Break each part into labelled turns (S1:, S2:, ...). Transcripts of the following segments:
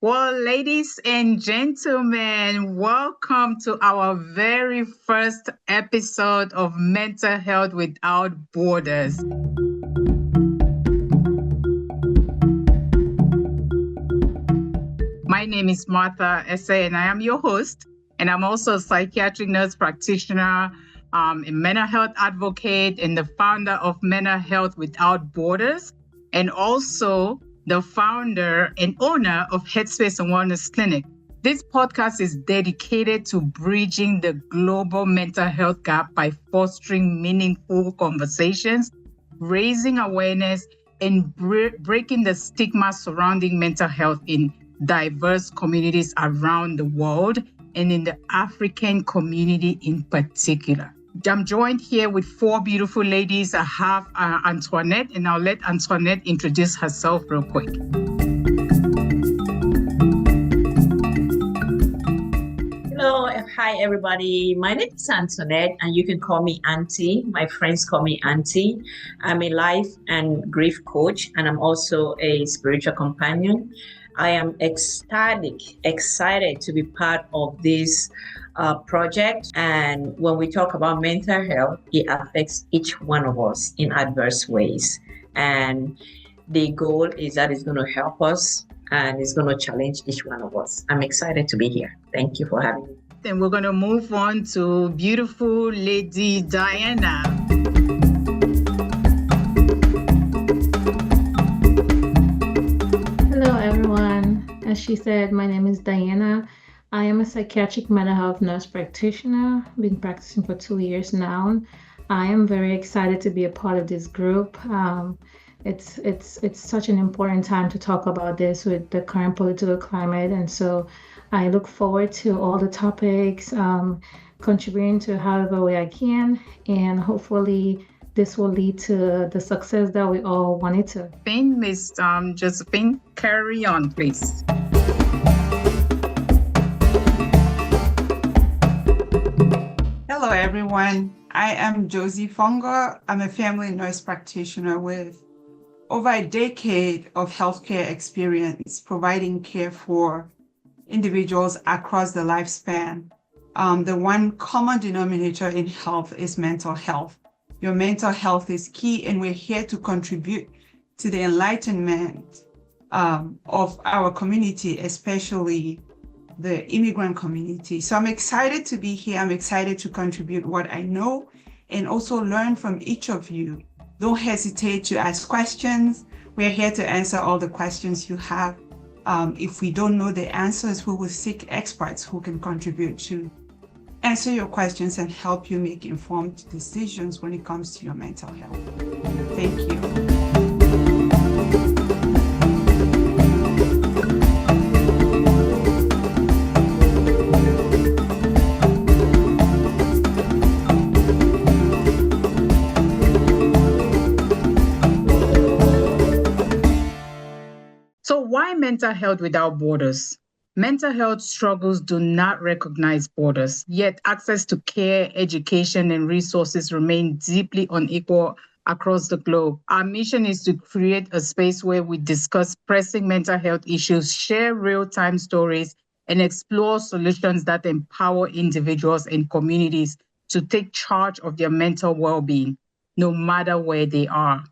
S1: Well, ladies and gentlemen, welcome to our very first episode of Mental Health Without Borders. My name is Martha Essay, and I am your host. And I'm also a psychiatric nurse practitioner, a mental health advocate, and the founder of Mental Health Without Borders, and also the founder and owner of Headspace and Wellness Clinic. This podcast is dedicated to bridging the global mental health gap by fostering meaningful conversations, raising awareness, and breaking the stigma surrounding mental health in diverse communities around the world and in the African community in particular. I'm joined here with four beautiful ladies. I have Antoinette, and I'll let Antoinette introduce herself real quick.
S2: Hello, hi everybody. My name is Antoinette, and you can call me Auntie. My friends call me Auntie. I'm a life and grief coach, and I'm also a spiritual companion. I am excited to be part of this project. And when we talk about mental health, it affects each one of us in adverse ways. And the goal is that it's going to help us and it's going to challenge each one of us. I'm excited to be here. Thank you for having me.
S1: Then we're going to move on to beautiful Lady Diana.
S3: Hello, everyone. As she said, my name is Diana. I am a psychiatric mental health nurse practitioner. I've been practicing for 2 years now. I am very excited to be a part of this group. It's such an important time to talk about this with the current political climate, and so I look forward to all the topics, contributing to however way I can, and hopefully this will lead to the success that we all want it to.
S1: Miss Josephine, carry on, please.
S4: Hello, everyone. I am Josie Fongo. I'm a family nurse practitioner with over a decade of healthcare experience providing care for individuals across the lifespan. The one common denominator in health is mental health. Your mental health is key, and we're here to contribute to the enlightenment of our community, especially the immigrant community. So I'm excited to be here. I'm excited to contribute what I know and also learn from each of you. Don't hesitate to ask questions. We're here to answer all the questions you have. If we don't know the answers, we will seek experts who can contribute to answer your questions and help you make informed decisions when it comes to your mental health. Thank you.
S1: So why mental health without borders? Mental health struggles do not recognize borders, yet access to care, education, and resources remain deeply unequal across the globe. Our mission is to create a space where we discuss pressing mental health issues, share real-time stories, and explore solutions that empower individuals and communities to take charge of their mental well-being, no matter where they are.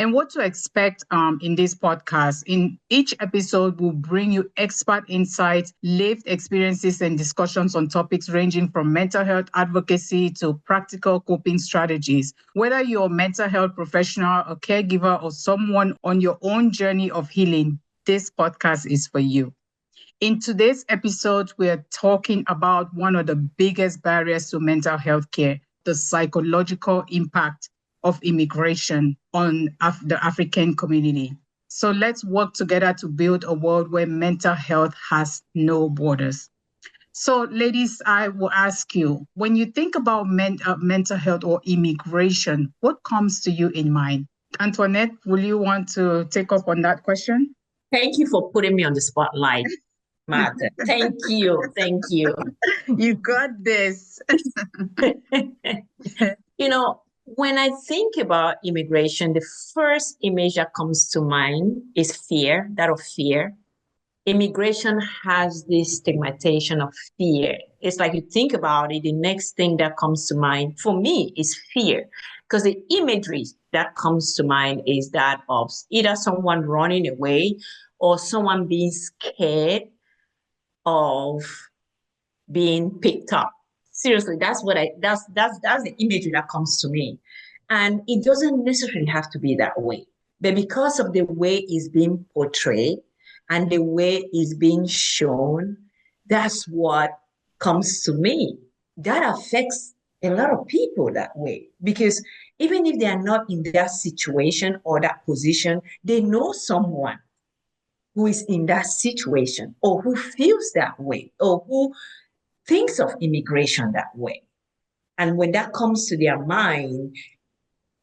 S1: And what to expect in this podcast. In each episode, we'll bring you expert insights, lived experiences, and discussions on topics ranging from mental health advocacy to practical coping strategies. Whether you're a mental health professional, a caregiver, or someone on your own journey of healing, this podcast is for you. In today's episode, we're talking about one of the biggest barriers to mental health care, the psychological impact of immigration on the African community. So let's work together to build a world where mental health has no borders. So ladies, I will ask you, when you think about mental health or immigration, what comes to you in mind? Antoinette, will you want to take up on that question?
S2: Thank you for putting me on the spotlight, Martha. Thank you.
S1: You got this.
S2: When I think about immigration, the first image that comes to mind is fear, that of fear. immigration has this stigmatization of fear. It's like you think about it, the next thing that comes to mind for me is fear, because the imagery that comes to mind is that of either someone running away or someone being scared of being picked up. Seriously, that's the imagery that comes to me. And it doesn't necessarily have to be that way. But because of the way it's being portrayed and the way it's being shown, that's what comes to me. That affects a lot of people that way. Because even if they are not in that situation or that position, they know someone who is in that situation or who feels that way or who thinks of immigration that way. And when that comes to their mind,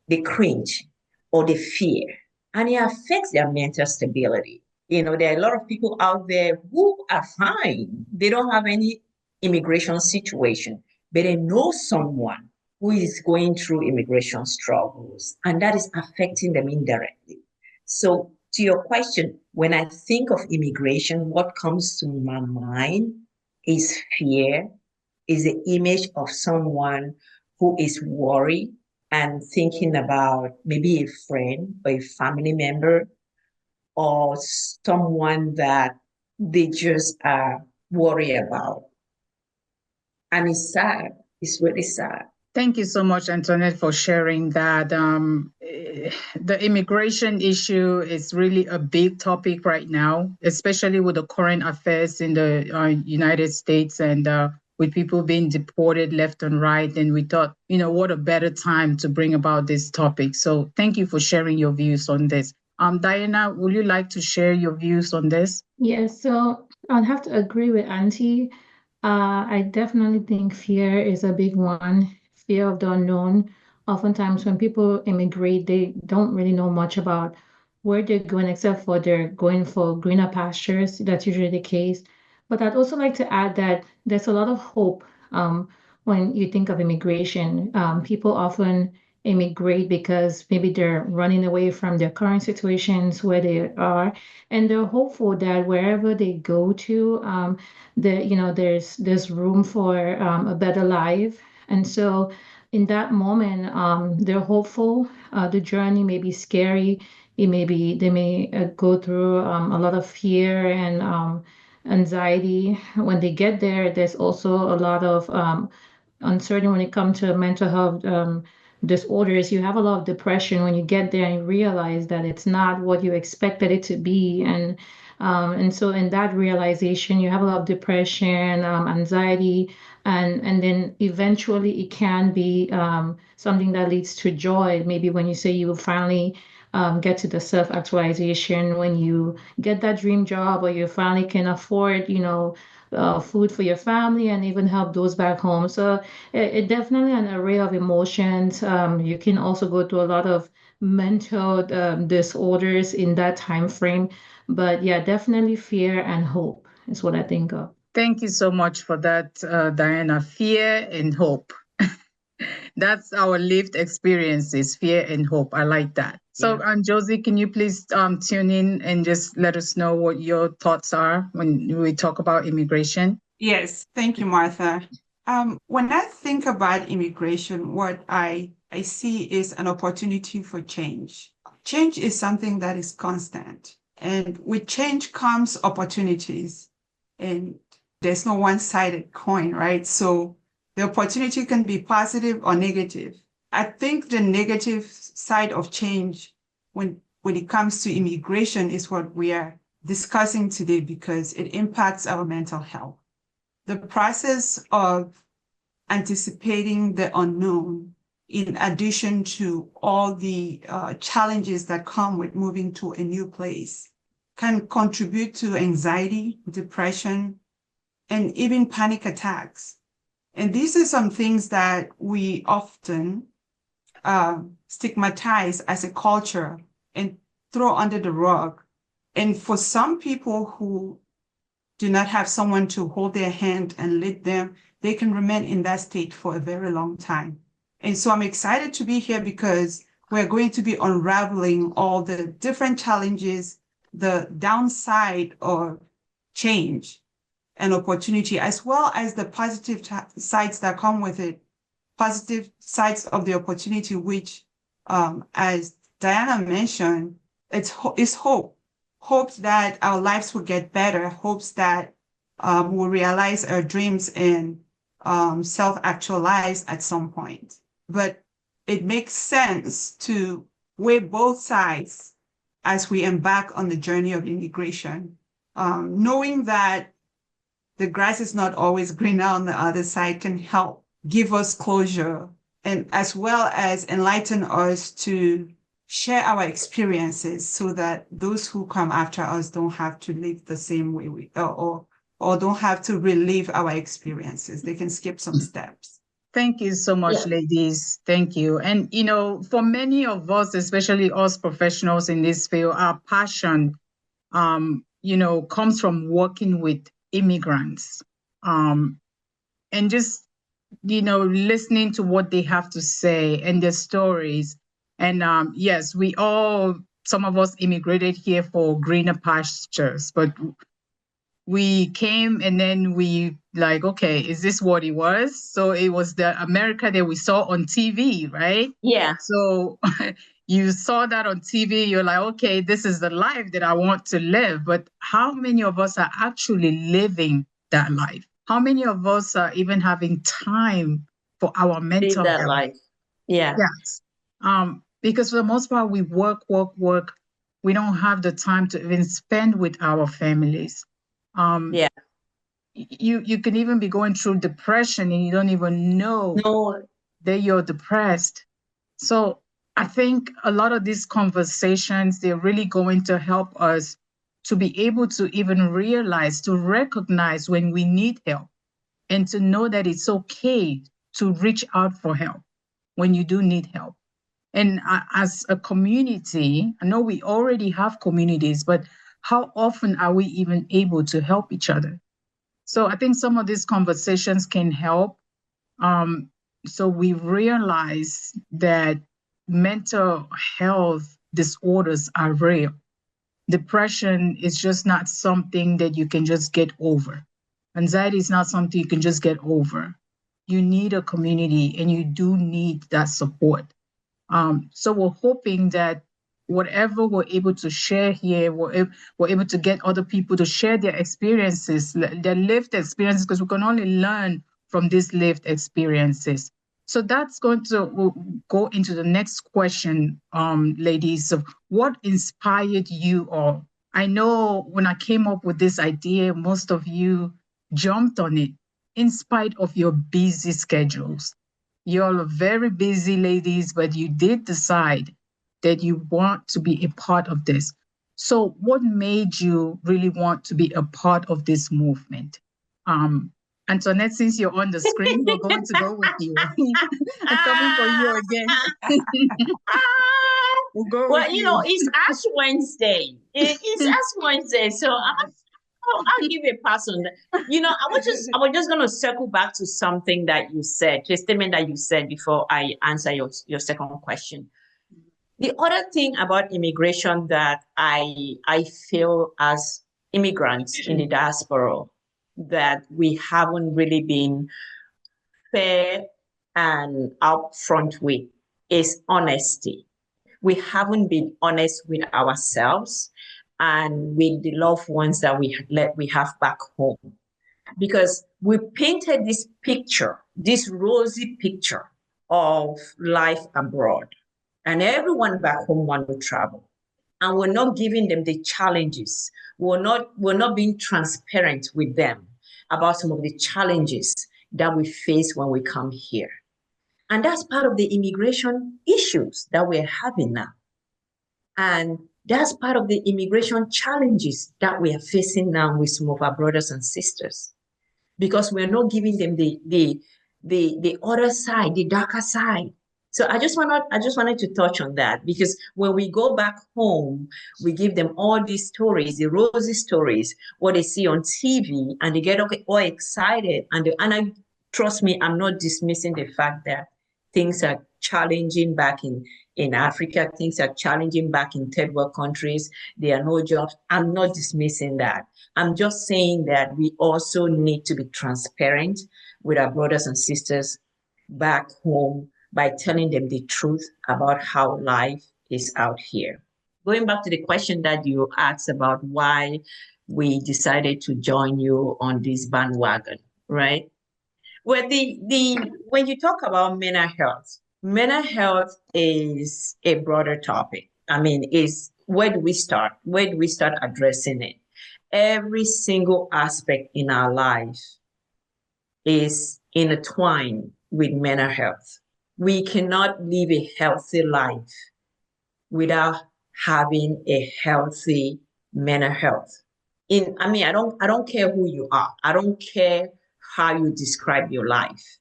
S2: they cringe or they fear, and it affects their mental stability. There are a lot of people out there who are fine. They don't have any immigration situation, but they know someone who is going through immigration struggles, and that is affecting them indirectly. So, to your question, when I think of immigration, what comes to my mind is fear, is the image of someone who is worried and thinking about maybe a friend or a family member or someone that they just are worried about. And it's sad. It's really sad.
S1: Thank you so much, Antoinette, for sharing that. The immigration issue is really a big topic right now, especially with the current affairs in the United States and with people being deported left and right. And we thought, what a better time to bring about this topic. So thank you for sharing your views on this. Diana, would you like to share your views on this?
S3: Yes, so I'd have to agree with Auntie. I definitely think fear is a big one, fear of the unknown. Oftentimes, when people immigrate, they don't really know much about where they're going, except for they're going for greener pastures. That's usually the case. But I'd also like to add that there's a lot of hope when you think of immigration. People often immigrate because maybe they're running away from their current situations where they are, and they're hopeful that wherever they go to, there's room for a better life. And so in that moment, they're hopeful. The journey may be scary. They may go through a lot of fear and anxiety. When they get there, there's also a lot of uncertain when it comes to mental health disorders. You have a lot of depression when you get there and you realize that it's not what you expected it to be. And so in that realization, you have a lot of depression, anxiety, and then eventually it can be something that leads to joy. Maybe when you say you will finally get to the self-actualization, when you get that dream job or you finally can afford, food for your family and even help those back home. So it definitely an array of emotions. You can also go through a lot of mental disorders in that time frame. But yeah, definitely fear and hope is what I think of.
S1: Thank you so much for that, Diana. Fear and hope. That's our lived experiences, fear and hope. I like that. So, Josie, can you please tune in and just let us know what your thoughts are when we talk about immigration?
S4: Yes, thank you, Martha. When I think about immigration, what I see is an opportunity for change. Change is something that is constant. And with change comes opportunities. And there's no one-sided coin, right? So the opportunity can be positive or negative. I think the negative side of change when it comes to immigration is what we are discussing today because it impacts our mental health. The process of anticipating the unknown, in addition to all the challenges that come with moving to a new place, can contribute to anxiety, depression, and even panic attacks. And these are some things that we often stigmatize as a culture and throw under the rug. And for some people who do not have someone to hold their hand and lead them, they can remain in that state for a very long time. And so I'm excited to be here because we're going to be unraveling all the different challenges, the downside of change and opportunity, as well as the positive sides that come with it, positive sides of the opportunity, which, as Diana mentioned, it's hope. Hopes that our lives will get better, hopes that we'll realize our dreams and self-actualize at some point. But it makes sense to weigh both sides as we embark on the journey of immigration, knowing that the grass is not always greener on the other side can help give us closure, and as well as enlighten us to share our experiences so that those who come after us don't have to live the same way or don't have to relive our experiences. They can skip some steps.
S1: Thank you so much, ladies. Thank you. And, for many of us, especially us professionals in this field, our passion, comes from working with immigrants, and just, listening to what they have to say and their stories. And yes, some of us immigrated here for greener pastures, but we came and then we okay, is this what it was? So it was the America that we saw on TV, right?
S2: Yeah.
S1: So you saw that on TV, you're like, okay, this is the life that I want to live. But how many of us are actually living that life? How many of us are even having time for our mental
S2: Live that
S1: health?
S2: life. Yeah.
S1: Yes. Because for the most part, we work. We don't have the time to even spend with our families.
S2: Yeah.
S1: You can even be going through depression and you don't even know that you're depressed. So I think a lot of these conversations, they're really going to help us to be able to even realize, to recognize when we need help, and to know that it's okay to reach out for help when you do need help. And as a community, I know we already have communities, but how often are we even able to help each other? So I think some of these conversations can help. So we realize that mental health disorders are real. Depression is just not something that you can just get over. Anxiety is not something you can just get over. You need a community and you do need that support. So we're hoping that whatever we're able to share here, we're able to get other people to share their experiences, their lived experiences, because we can only learn from these lived experiences. So that's going to go into the next question, ladies. So what inspired you all? I know when I came up with this idea, most of you jumped on it in spite of your busy schedules. You're very busy, ladies, but you did decide that you want to be a part of this. So what made you really want to be a part of this movement? Antoinette, since you're on the screen, we're going to go with you. I'm coming for you again.
S2: We'll go well, it's Ash Wednesday. It's Ash Wednesday, so I'll give you a pass on that. I was just going to circle back to something that you said, to a statement that you said before I answer your second question. The other thing about immigration that I feel as immigrants in the diaspora that we haven't really been fair and upfront with is honesty. We haven't been honest with ourselves and with the loved ones that we have back home. Because we painted this picture, this rosy picture of life abroad. And everyone back home wants to travel. And we're not giving them the challenges. We're not being transparent with them about some of the challenges that we face when we come here. And that's part of the immigration issues that we're having now. And that's part of the immigration challenges that we are facing now with some of our brothers and sisters, because we're not giving them the other side, the darker side. So I just wanted to touch on that, because when we go back home, we give them all these stories, the rosy stories, what they see on TV, and they get all excited. And trust me, I'm not dismissing the fact that things are challenging back In Africa, things are challenging back in third world countries. There are no jobs. I'm not dismissing that. I'm just saying that we also need to be transparent with our brothers and sisters back home by telling them the truth about how life is out here. Going back to the question that you asked about why we decided to join you on this bandwagon, right? Well, when you talk about mental health is a broader topic. I mean, is where do we start? Where do we start addressing it? Every single aspect in our life is intertwined with mental health. We cannot live a healthy life without having a healthy mental health. I don't care who you are. I don't care how you describe your life.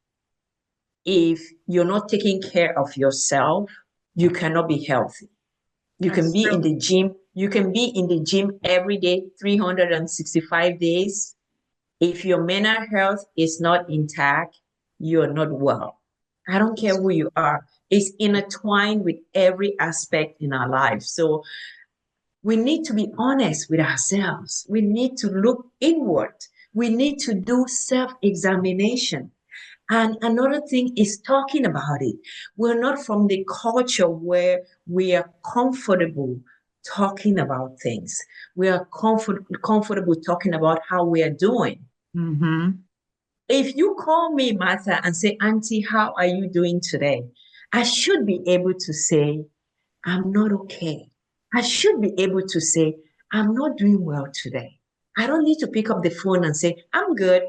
S2: If you're not taking care of yourself, you cannot be healthy. You can be in the gym. You can be in the gym every day, 365 days. If your mental health is not intact, you're not well. I don't care who you are. It's intertwined with every aspect in our life. So we need to be honest with ourselves. We need to look inward. We need to do self-examination. And another thing is talking about it. We're not from the culture where we are comfortable talking about things. We are comfortable talking about how we are doing.
S1: Mm-hmm.
S2: If you call me, Martha, and say, Auntie, how are you doing today? I should be able to say, I'm not okay. I should be able to say, I'm not doing well today. I don't need to pick up the phone and say, I'm good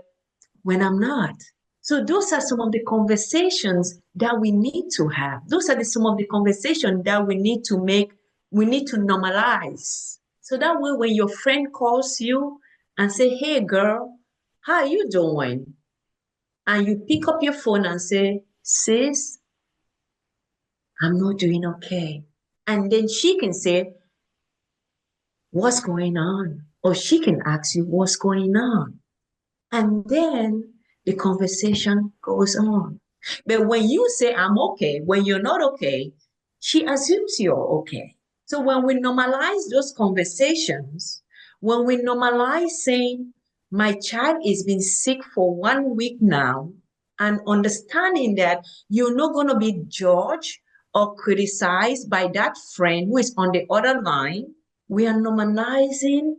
S2: when I'm not. So those are some of the conversations that we need to have. Those are some of the conversations that we need to make, we need to normalize. So that way when your friend calls you and say, hey girl, how are you doing? And you pick up your phone and say, sis, I'm not doing okay. And then she can say, what's going on? Or she can ask you, what's going on? And then the conversation goes on. But when you say, I'm okay, when you're not okay, she assumes you're okay. So when we normalize those conversations, when we normalize saying, my child has been sick for 1 week now, and understanding that you're not going to be judged or criticized by that friend who is on the other line, we are normalizing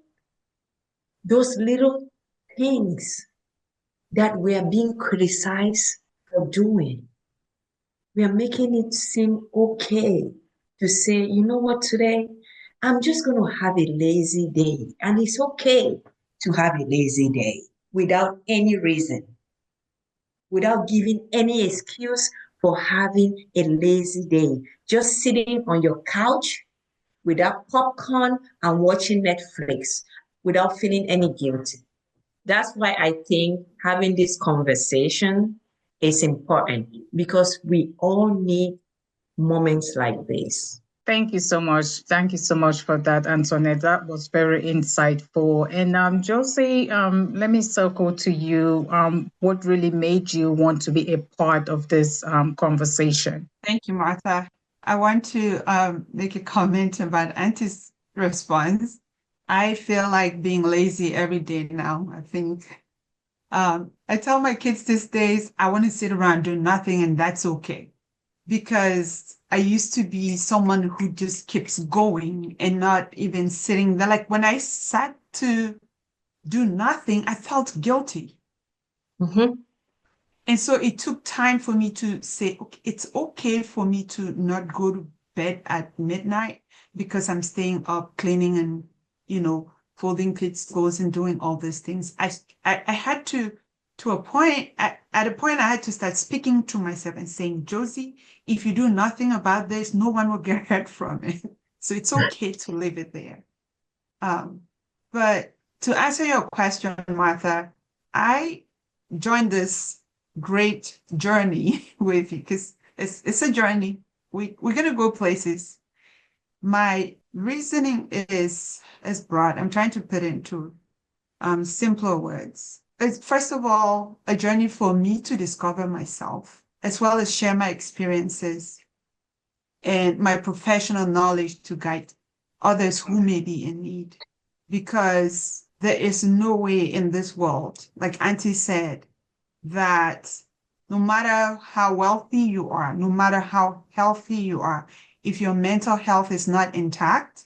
S2: those little things that we are being criticized for doing. We are making it seem okay to say, you know what, today, I'm just going to have a lazy day. And it's okay to have a lazy day without any reason, without giving any excuse for having a lazy day. Just sitting on your couch without popcorn and watching Netflix without feeling any guilty. That's why I think having this conversation is important, because we all need moments like this.
S1: Thank you so much. Thank you so much for that, Antoinette. That was very insightful. And Josie, let me circle to you. What really made you want to be a part of this conversation?
S4: Thank you, Martha. I want to make a comment about Auntie's response. I feel like being lazy every day now. I think I tell my kids these days, I want to sit around doing nothing, and that's okay. Because I used to be someone who just keeps going and not even sitting there. Like when I sat to do nothing, I felt guilty.
S2: Mm-hmm.
S4: And so it took time for me to say, okay, it's okay for me to not go to bed at midnight because I'm staying up cleaning and, folding kids' clothes and doing all these things. I had to a point, at a point, I had to start speaking to myself and saying, Josie, if you do nothing about this, no one will get hurt from it. So it's okay to leave it there. But to answer your question, Martha, I joined this great journey with you because it's a journey. We're going to go places. My reasoning is broad. I'm trying to put it into simpler words. It's first of all a journey for me to discover myself as well as share my experiences and my professional knowledge to guide others who may be in need. Because there is no way in this world, like Auntie said, that no matter how wealthy you are, no matter how healthy you are, if your mental health is not intact,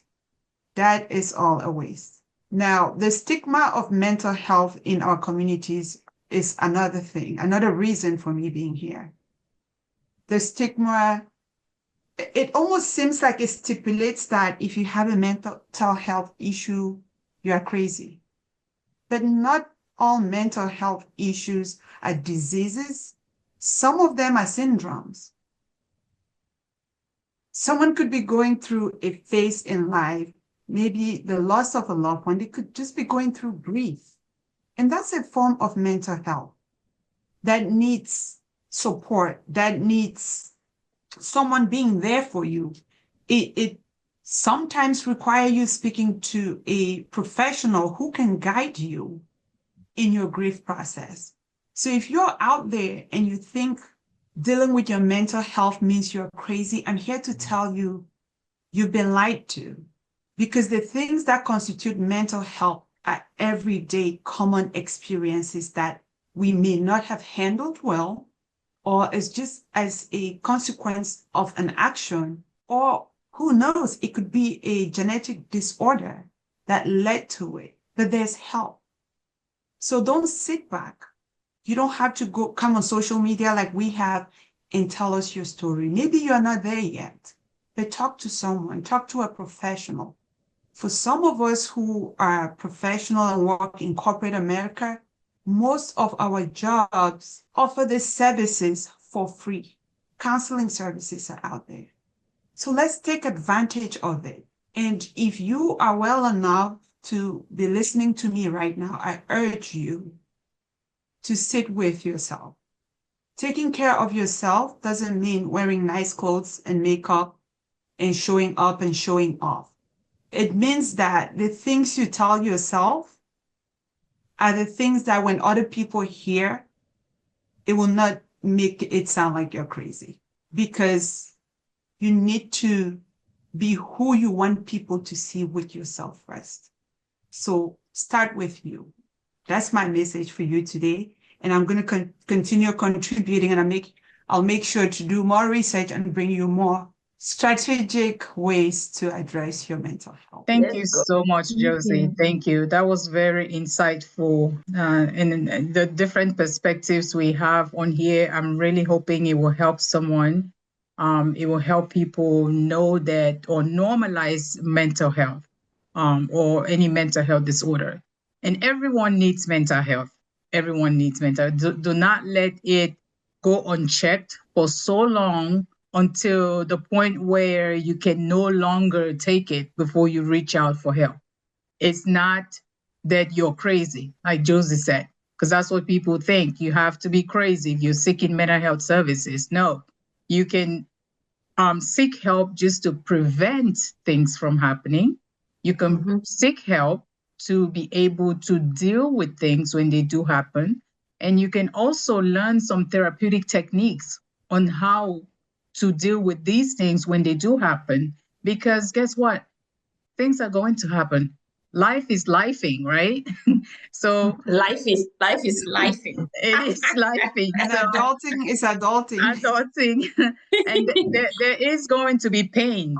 S4: that is all a waste. Now, the stigma of mental health in our communities is another thing, another reason for me being here. The stigma, it almost seems like it stipulates that if you have a mental health issue, you are crazy. But not all mental health issues are diseases. Some of them are syndromes. Someone could be going through a phase in life, maybe the loss of a loved one. They could just be going through grief. And that's a form of mental health that needs support, that needs someone being there for you. It sometimes requires you speaking to a professional who can guide you in your grief process. So if you're out there and you think dealing with your mental health means you're crazy, I'm here to tell you, you've been lied to. Because the things that constitute mental health are everyday common experiences that we may not have handled well, or is just as a consequence of an action, or who knows, it could be a genetic disorder that led to it, but there's help. So don't sit back. You don't have to come on social media like we have and tell us your story. Maybe you're not there yet, but talk to someone, talk to a professional. For some of us who are professional and work in corporate America, most of our jobs offer these services for free. Counseling services are out there. So let's take advantage of it. And if you are well enough to be listening to me right now, I urge you to sit with yourself. Taking care of yourself doesn't mean wearing nice clothes and makeup and showing up and showing off. It means that the things you tell yourself are the things that when other people hear, it will not make it sound like you're crazy, because you need to be who you want people to see with yourself first. So start with you. That's my message for you today. And I'm going to continue contributing, and I'll make sure to do more research and bring you more strategic ways to address your mental health.
S1: Thank you so much, Josie. Thank you. That was very insightful. And the different perspectives we have on here, I'm really hoping it will help someone. It will help people know that, or normalize mental health, or any mental health disorder. And everyone needs mental health. Everyone needs mental health. Do not let it go unchecked for so long until the point where you can no longer take it before you reach out for help. It's not that you're crazy, like Josie said, because that's what people think. You have to be crazy if you're seeking mental health services. No, you can seek help just to prevent things from happening. You can seek help to be able to deal with things when they do happen. And you can also learn some therapeutic techniques on how to deal with these things when they do happen. Because guess what? Things are going to happen. Life is lifing, right? So
S2: life is lifing.
S1: It is lifing.
S4: And
S1: so,
S4: adulting is adulting.
S1: Adulting. And there is going to be pain.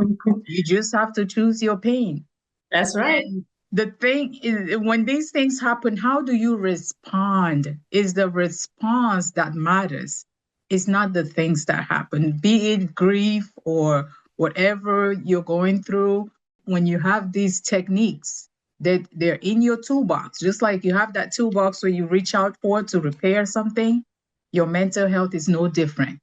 S1: You just have to choose your pain.
S2: That's right.
S1: And the thing is, when these things happen, how do you respond? Is the response that matters. It's not the things that happen, be it grief or whatever you're going through. When you have these techniques, that they're in your toolbox, just like you have that toolbox where you reach out for to repair something, your mental health is no different.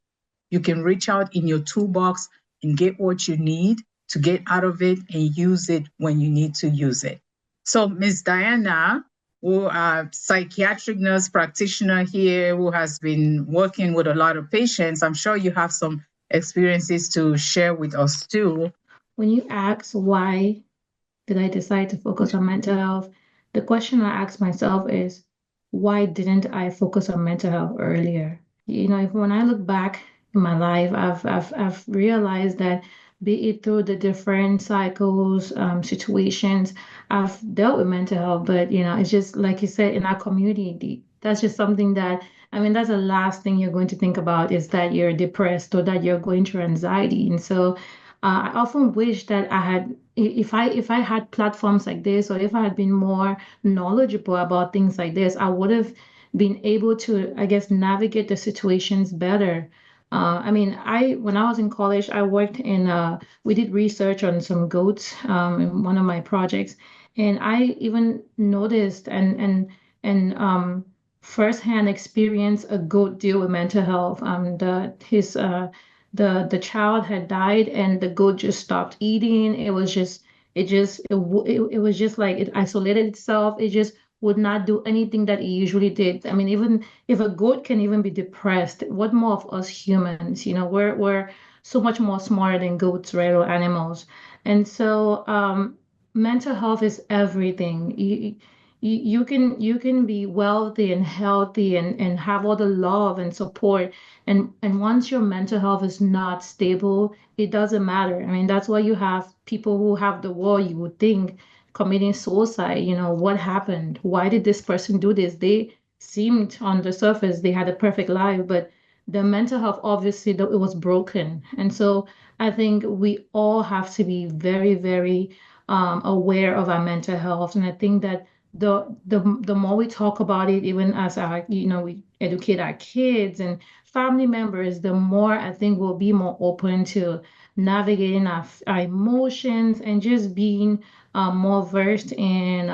S1: You can reach out in your toolbox and get what you need to get out of it and use it when you need to use it. So Ms. Diana, who are psychiatric nurse practitioner here, who has been working with a lot of patients, I'm sure you have some experiences to share with us too.
S3: When you ask why did I decide to focus on mental health, the question I ask myself is, why didn't I focus on mental health earlier? When I look back in my life, I've realized that be it through the different cycles, situations. I've dealt with mental health, but it's just like you said, in our community, that's just something that, I mean, that's the last thing you're going to think about is that you're depressed or that you're going through anxiety. And so I often wish that I had, if I had platforms like this, or if I had been more knowledgeable about things like this, I would have been able to, I guess, navigate the situations better. I mean, when I was in college, I worked we did research on some goats in one of my projects, and I even noticed and firsthand experience a goat deal with mental health. The child had died, and the goat just stopped eating. It was just like it isolated itself. It just would not do anything that it usually did. I mean, even if a goat can even be depressed, what more of us humans? We're so much more smarter than goats, right, or animals. And so mental health is everything. You can be wealthy and healthy and have all the love and support. And once your mental health is not stable, it doesn't matter. I mean, that's why you have people who have the war, you would think, committing suicide. What happened? Why did this person do this? They seemed on the surface they had a perfect life, but the mental health, obviously, it was broken. And so I think we all have to be very, very aware of our mental health. And I think that the more we talk about it, even as we educate our kids and family members, the more I think we'll be more open to navigating our emotions and just being more versed in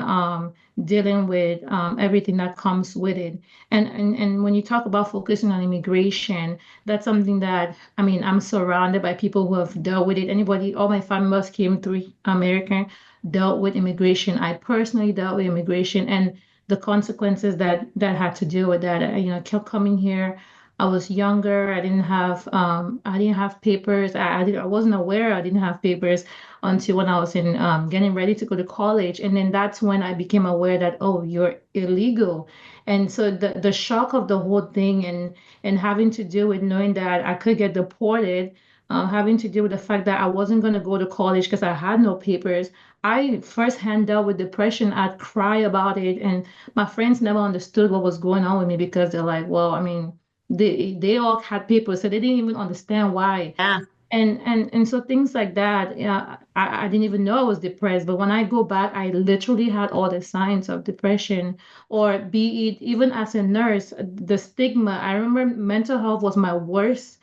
S3: dealing with everything that comes with it. And when you talk about focusing on immigration, that's something that, I mean, I'm surrounded by people who have dealt with it. All my family members came through America, dealt with immigration. I personally dealt with immigration and the consequences that had to deal with that. Kept coming here. I was younger. I didn't have papers. I wasn't aware I didn't have papers until when I was in getting ready to go to college. And then that's when I became aware that, oh, you're illegal. And so the shock of the whole thing and having to deal with knowing that I could get deported, having to deal with the fact that I wasn't going to go to college because I had no papers. I firsthand dealt with depression. I'd cry about it, and my friends never understood what was going on with me because they're like, well, I mean, they all had papers, so they didn't even understand why.
S2: Yeah,
S3: And so things like that, yeah, I didn't even know I was depressed. But when I go back, I literally had all the signs of depression, or be it even as a nurse, the stigma. I remember mental health was my worst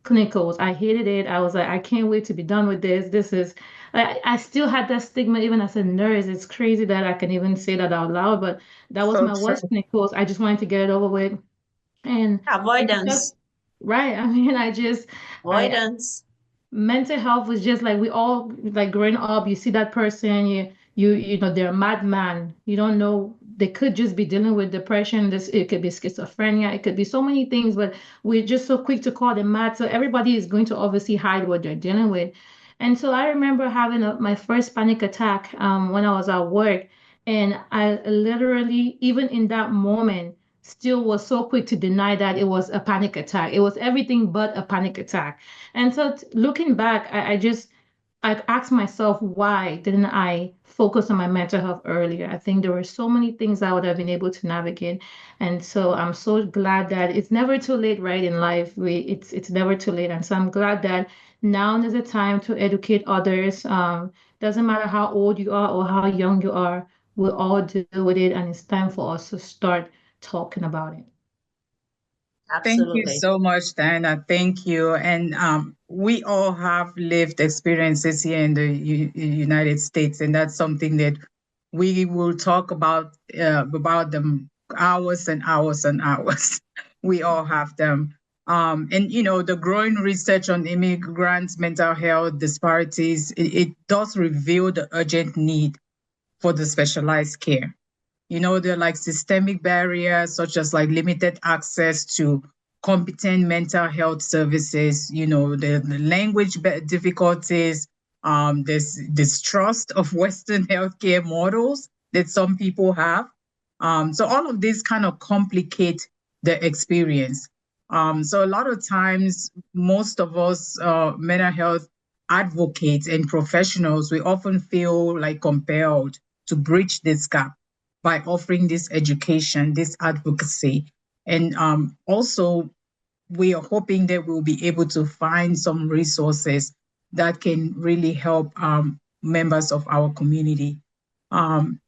S3: clinicals. I hated it. I was like, I can't wait to be done with this. I still had that stigma even as a nurse. It's crazy that I can even say that out loud, but that was
S1: So
S3: my worst
S1: true.
S3: clinicals. I just wanted to get it over with. And because,
S2: avoidance,
S3: right, I mean, I
S2: avoidance.
S3: mental health was just like we all like growing up, you see that person, you know they're a madman. You don't know, they could just be dealing with depression. It could be schizophrenia, it could be so many things, but we're just so quick to call them mad. So everybody is going to obviously hide what they're dealing with. And so I remember having my first panic attack when I was at work, and I literally, even in that moment, still was so quick to deny that it was a panic attack. It was everything but a panic attack. And so looking back, I asked myself, why didn't I focus on my mental health earlier? I think there were so many things I would have been able to navigate. And so I'm so glad that it's never too late, right, in life. It's never too late. And so I'm glad that now is a time to educate others. Doesn't matter how old you are or how young you are, we'll all deal with it. And it's time for us to start talking about it.
S1: Thank you
S2: Absolutely.
S1: so much, Diana. Thank you. And we all have lived experiences here in the United States, and that's something that we will talk about them hours and hours and hours. We all have them. And the growing research on immigrants' mental health disparities, it does reveal the urgent need for the specialized care. There are like systemic barriers such as like limited access to competent mental health services, the language difficulties, there's distrust of Western healthcare models that some people have. So all of these kind of complicate the experience. So a lot of times, most of us, mental health advocates and professionals, we often feel like compelled to bridge this gap by offering this education, this advocacy. And also, we are hoping that we'll be able to find some resources that can really help members of our community.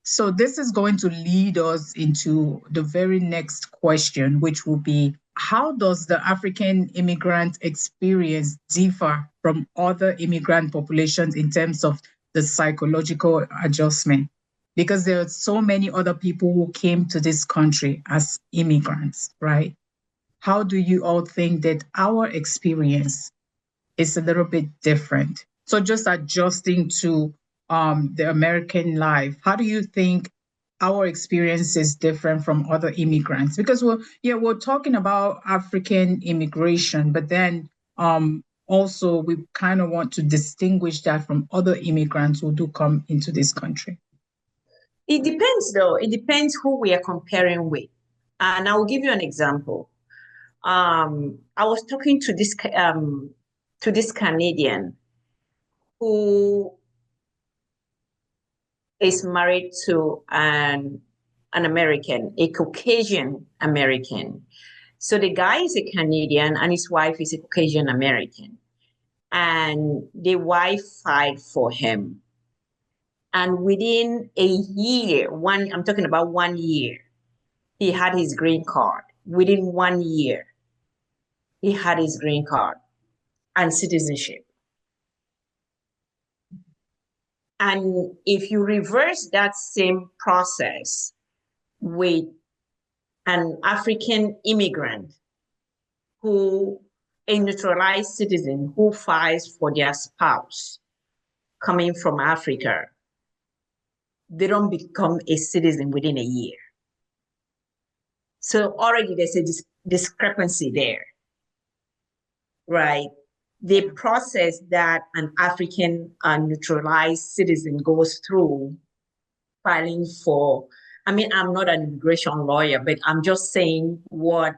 S1: So this is going to lead us into the very next question, which will be, how does the African immigrant experience differ from other immigrant populations in terms of the psychological adjustment? Because there are so many other people who came to this country as immigrants, right? How do you all think that our experience is a little bit different? So just adjusting to the American life, how do you think our experience is different from other immigrants? Because we're talking about African immigration, but then also we kind of want to distinguish that from other immigrants who do come into this country.
S2: It depends, though. It depends who we are comparing with. And I will give you an example. I was talking to this Canadian who is married to an American, a Caucasian American. So the guy is a Canadian and his wife is a Caucasian American. And the wife filed for him. And within a year, I'm talking about 1 year, he had his green card. Within 1 year, he had his green card and citizenship. And if you reverse that same process with an African immigrant a naturalized citizen who files for their spouse coming from Africa, they don't become a citizen within a year. So already there's a discrepancy there, right? The process that an African naturalized citizen goes through filing for, I'm not an immigration lawyer, but I'm just saying what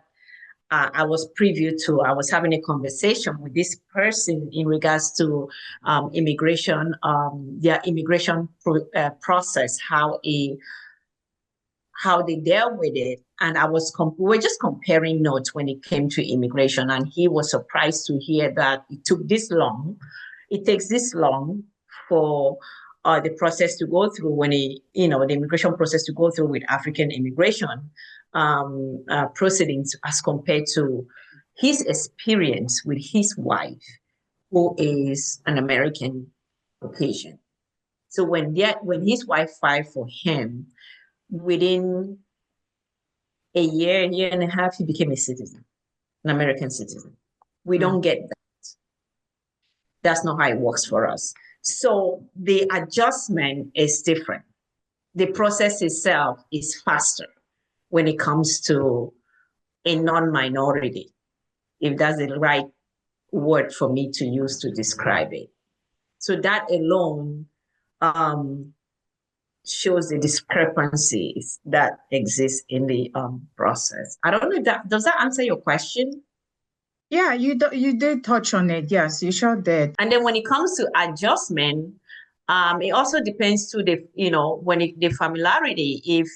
S2: I was privy to. I was having a conversation with this person in regards to immigration, their immigration process, how they dealt with it. And we were just comparing notes when it came to immigration. And he was surprised to hear that it takes this long for the process to go through the immigration process to go through with African immigration proceedings as compared to his experience with his wife, who is an American Caucasian. So when his wife filed for him, within a year and a half, he became a citizen, an American citizen. We don't get that. That's not how it works for us. So the adjustment is different. The process itself is faster when it comes to a non-minority, if that's the right word for me to use to describe it. So that alone shows the discrepancies that exist in the process. I don't know does that answer your question?
S1: Yeah, you did touch on it. Yes, you sure did.
S2: And then when it comes to adjustment, it also depends to the familiarity. If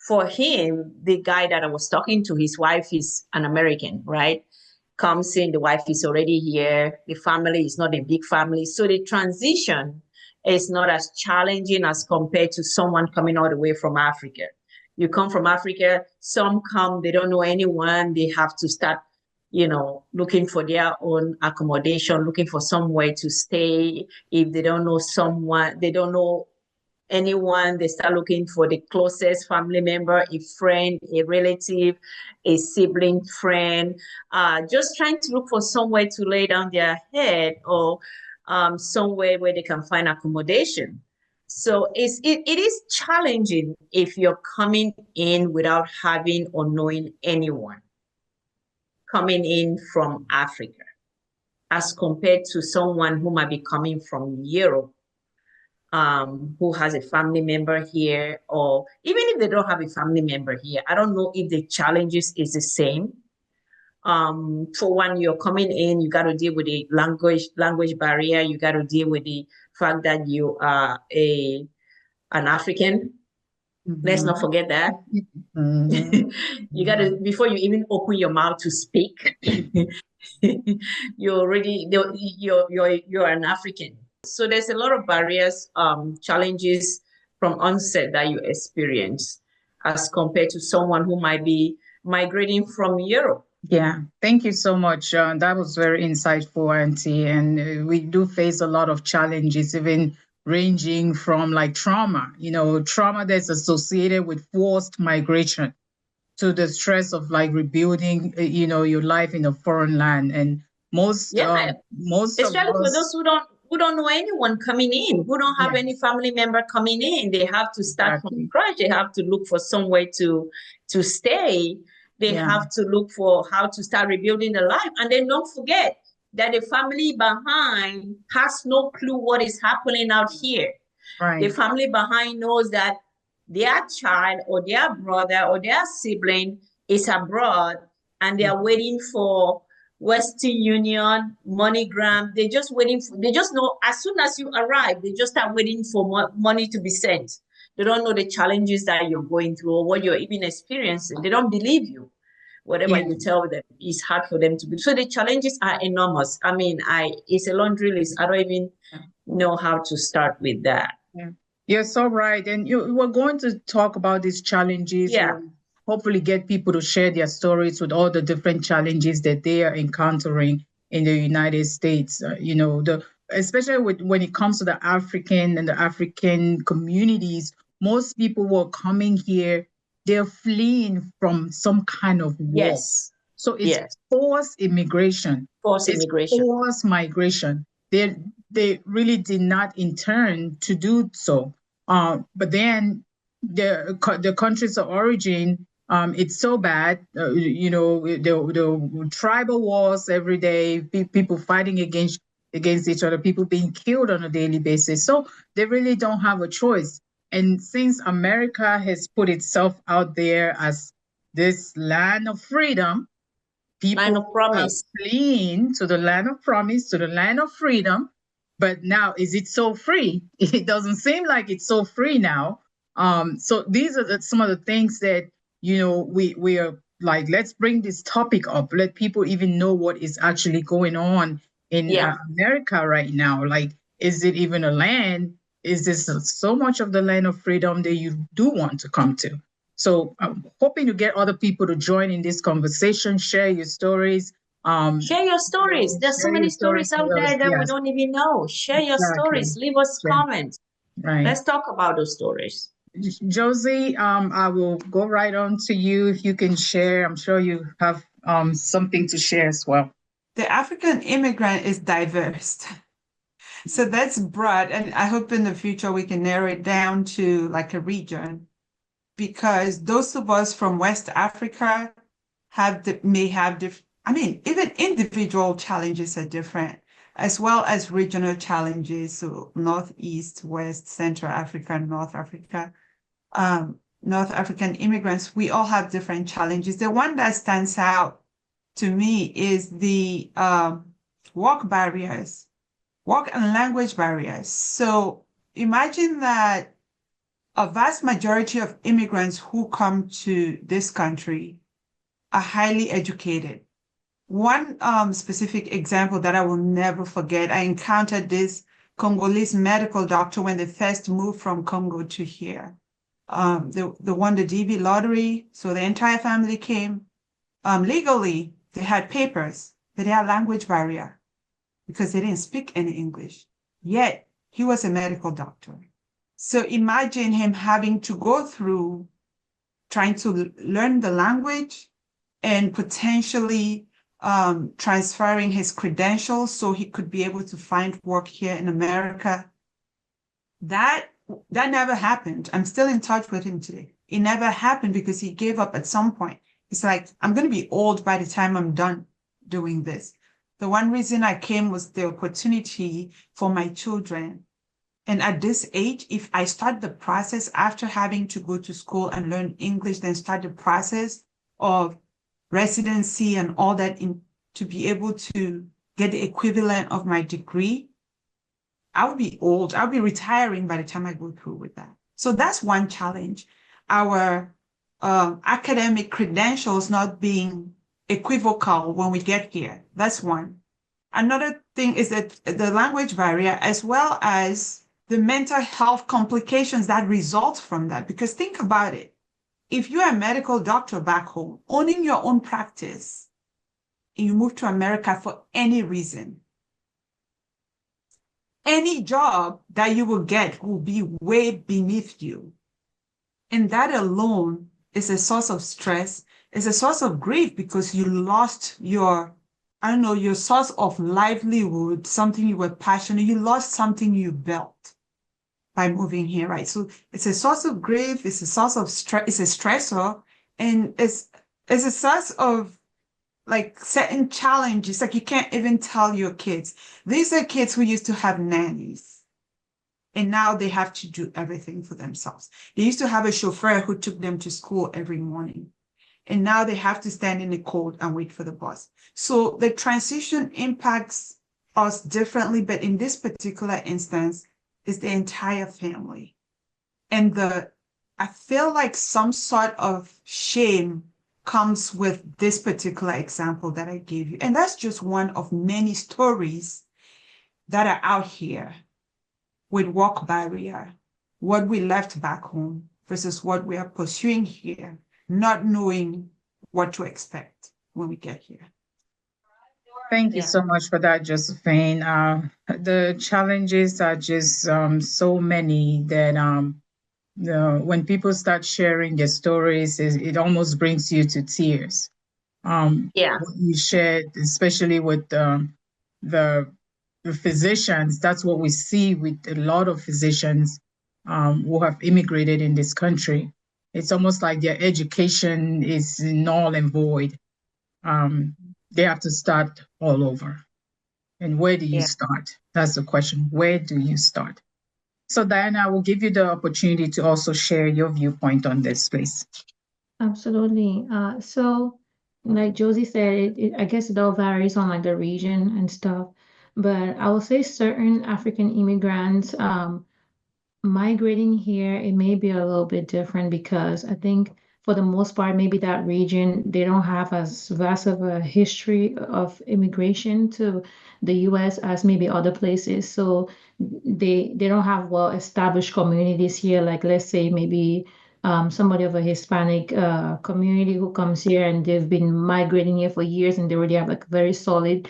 S2: for him, the guy that I was talking to, his wife is an American, right? Comes in, the wife is already here. The family is not a big family. So the transition is not as challenging as compared to someone coming all the way from Africa. You come from Africa, some come, they don't know anyone. They have to start, looking for their own accommodation, looking for somewhere to stay. If they don't know someone, they don't know anyone, they start looking for the closest family member, a friend, a relative, a sibling friend, just trying to look for somewhere to lay down their head or somewhere where they can find accommodation. So it is challenging if you're coming in without having or knowing anyone coming in from Africa, as compared to someone who might be coming from Europe, who has a family member here, or even if they don't have a family member here, I don't know if the challenges is the same. For one, you're coming in, you got to deal with the language barrier. You got to deal with the fact that you are an African. Let's not forget that. You got to, before you even open your mouth to speak, you're an African. So there's a lot of barriers, challenges from onset that you experience as compared to someone who might be migrating from Europe.
S1: Yeah, thank you so much. That was very insightful, Auntie. And we do face a lot of challenges, even ranging from like trauma, trauma that's associated with forced migration to the stress of like rebuilding, your life in a foreign land. And most of
S2: especially for those
S1: us,
S2: who don't know anyone coming in, who don't have any family member coming in, they have to start from scratch. They have to look for somewhere to stay. They have to look for how to start rebuilding their life. And then don't forget that the family behind has no clue what is happening out here. Right. The family behind knows that their child or their brother or their sibling is abroad and they are waiting for Western Union, MoneyGram. They just know as soon as you arrive, they just start waiting for money to be sent. They don't know the challenges that you're going through or what you're even experiencing. They don't believe you. Whatever you tell them, it's hard for them to believe. So the challenges are enormous. I mean, it's a laundry list. I don't even know how to start with that.
S1: Yeah. You're so right. And we're going to talk about these challenges.
S2: Yeah.
S1: Hopefully get people to share their stories with all the different challenges that they are encountering in the United States. Especially when it comes to the African and the African communities, most people who are coming here, they're fleeing from some kind of war.
S2: Yes.
S1: So it's forced immigration.
S2: Forced
S1: migration. They really did not intend to do so. But then the countries of origin, it's so bad. The tribal wars every day, people fighting against each other, people being killed on a daily basis. So they really don't have a choice. And since America has put itself out there as this land of freedom, people are fleeing to the land of promise, to the land of freedom. But now, is it so free? It doesn't seem like it's so free now. So these are some of the things that, we are like, let's bring this topic up. Let people even know what is actually going on in America right now. Like, is it even a land? Is this so much of the land of freedom that you do want to come to? So I'm hoping to get other people to join in this conversation, share your stories.
S2: Share your stories. There's so many stories out there that we don't even know. Share your stories. Leave us comments.
S1: Right.
S2: Let's talk about those stories.
S1: Josie, I will go right on to you if you can share. I'm sure you have something to share as well.
S4: The African immigrant is diverse. So that's broad. And I hope in the future we can narrow it down to like a region, because those of us from West Africa may have different, even individual challenges are different, as well as regional challenges. So Northeast, West, Central Africa, North Africa, North African immigrants, we all have different challenges. The one that stands out to me is the work and language barriers. So imagine that a vast majority of immigrants who come to this country are highly educated. One specific example that I will never forget, I encountered this Congolese medical doctor when they first moved from Congo to here. They won the DB lottery, so the entire family came. Legally, they had papers, but they had language barrier because they didn't speak any English. Yet, he was a medical doctor. So imagine him having to go through trying to learn the language and potentially transferring his credentials so he could be able to find work here in America. That never happened. I'm still in touch with him today. It never happened because he gave up at some point. It's like, I'm going to be old by the time I'm done doing this. The one reason I came was the opportunity for my children. And at this age, if I start the process after having to go to school and learn English, then start the process of residency and all that to be able to get the equivalent of my degree, I'll be old. I'll be retiring by the time I go through with that. So that's one challenge. Our academic credentials not being equivocal when we get here. That's one. Another thing is that the language barrier, as well as the mental health complications that result from that. Because think about it. If you're a medical doctor back home, owning your own practice, and you move to America for any reason, any job that you will get will be way beneath you. And that alone is a source of stress, is a source of grief because you lost your, your source of livelihood, something you were passionate, you lost something you built by moving here, right? So it's a source of grief, it's a source of stress, it's a stressor, and it's a source of like certain challenges. Like you can't even tell your kids. These are kids who used to have nannies, and now they have to do everything for themselves. They used to have a chauffeur who took them to school every morning, and now they have to stand in the cold and wait for the bus. So the transition impacts us differently, but in this particular instance, it's the entire family. And I feel like some sort of shame comes with this particular example that I gave you. And that's just one of many stories that are out here with work barrier, what we left back home versus what we are pursuing here, not knowing what to expect when we get here.
S1: Thank you so much for that, Josephine. The challenges are just so many that when people start sharing their stories, it almost brings you to tears. What you shared, especially with the physicians, that's what we see with a lot of physicians who have immigrated in this country. It's almost like their education is null and void. They have to start all over. And where do you start? That's the question. Where do you start? So Diana, I will give you the opportunity to also share your viewpoint on this, please.
S3: Absolutely. So like Josie said, I guess it all varies on like the region and stuff. But I will say certain African immigrants, migrating here, it may be a little bit different because I think for the most part, maybe that region, they don't have as vast of a history of immigration to the US as maybe other places. So they don't have well-established communities here, like let's say maybe somebody of a Hispanic community who comes here and they've been migrating here for years and they already have like a very solid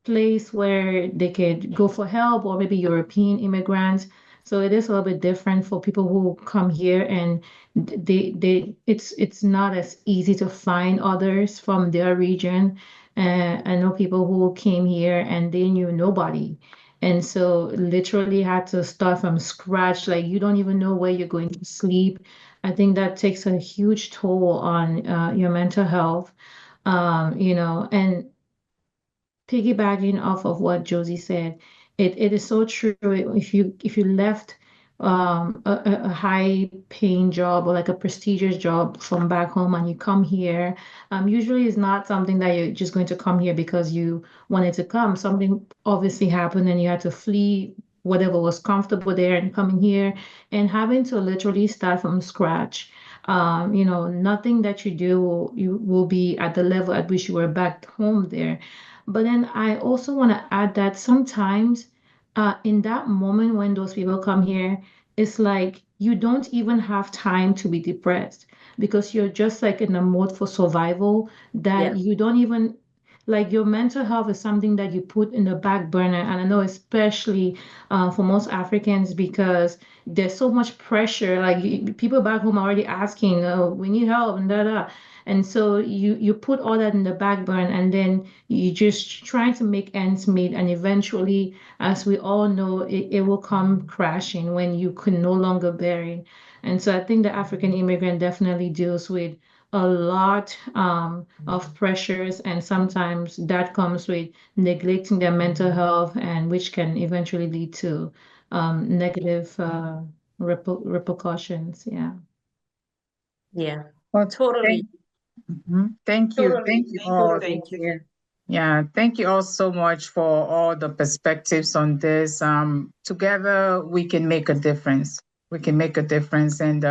S3: place where they could go for help, or maybe European immigrants. So it is a little bit different for people who come here, and it's not as easy to find others from their region. I know people who came here and they knew nobody. And so literally had to start from scratch. Like you don't even know where you're going to sleep. I think that takes a huge toll on your mental health. And piggybacking off of what Josie said, it is so true. If you left a high paying job or like a prestigious job from back home and you come here, usually it's not something that you're just going to come here because you wanted to come. Something obviously happened and you had to flee whatever was comfortable there and coming here and having to literally start from scratch. Nothing that you do you will be at the level at which you were back home there. But then I also want to add that sometimes in that moment when those people come here, it's like you don't even have time to be depressed because you're just like in a mode for survival that you don't even like your mental health is something that you put in the back burner. And I know especially for most Africans because there's so much pressure. Like people back home are already asking, oh, we need help and da da. And so you put all that in the back burner and then you just trying to make ends meet. And eventually, as we all know, it will come crashing when you can no longer bear it. And so I think the African immigrant definitely deals with a lot of pressures, and sometimes that comes with neglecting their mental health, and which can eventually lead to negative repercussions. Yeah.
S2: Yeah,
S1: Well,
S2: totally.
S1: Thank you.
S2: Totally.
S1: Thank you all.
S4: Thank you.
S2: Yeah.
S1: Yeah, thank you all so much for all the perspectives on this. Together, we can make a difference. We can make a difference. And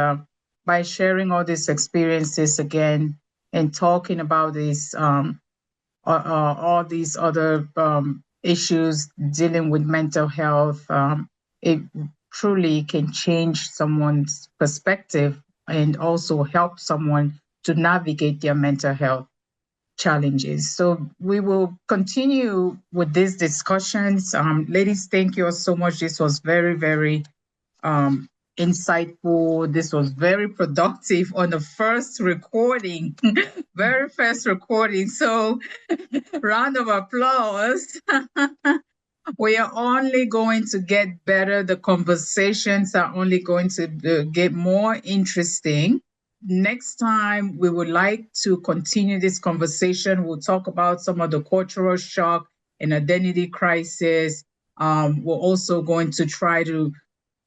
S1: by sharing all these experiences again and talking about this, all these other issues dealing with mental health, it truly can change someone's perspective and also help someone to navigate their mental health challenges. So we will continue with these discussions. Ladies, thank you all so much. This was very, very um, insightful. This was very productive on the first recording, very first recording. So round of applause. We are only going to get better. The conversations are only going to get more interesting. Next time, we would like to continue this conversation. We'll talk about some of the cultural shock and identity crisis. We're also going to try to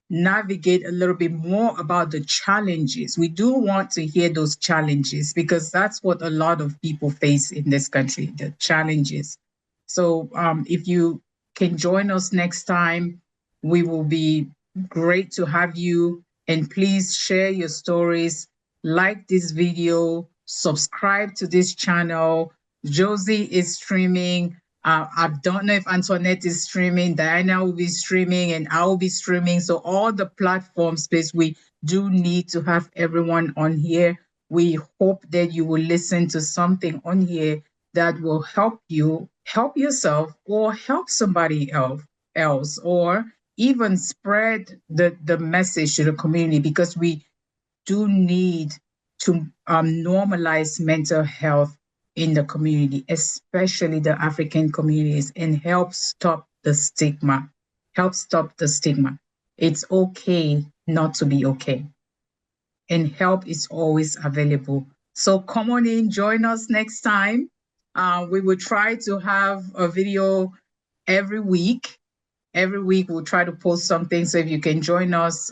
S1: navigate a little bit more about the challenges. We do want to hear those challenges because that's what a lot of people face in this country, the challenges. So if you can join us next time, we will be great to have you. And please share your stories, like this video, subscribe to this channel. Josie is streaming. I don't know if Antoinette is streaming, Diana will be streaming, and I will be streaming. So all the platforms, please, we do need to have everyone on here. We hope that you will listen to something on here that will help you, help yourself, or help somebody else, or even spread the message to the community, because we do need to normalize mental health in the community, especially the African communities, and help stop the stigma. Help stop the stigma. It's okay not to be okay. And help is always available. So come on in, join us next time. We will try to have a video every week. Every week we'll try to post something. So if you can join us,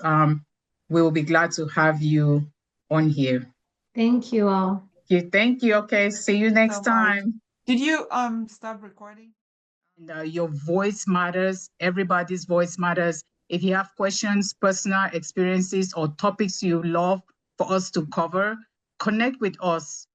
S1: we will be glad to have you on here.
S3: Thank you all.
S1: Thank you. Okay, see you next time.
S4: Did you stop recording?
S1: And your voice matters. Everybody's voice matters. If you have questions, personal experiences, or topics you love for us to cover, connect with us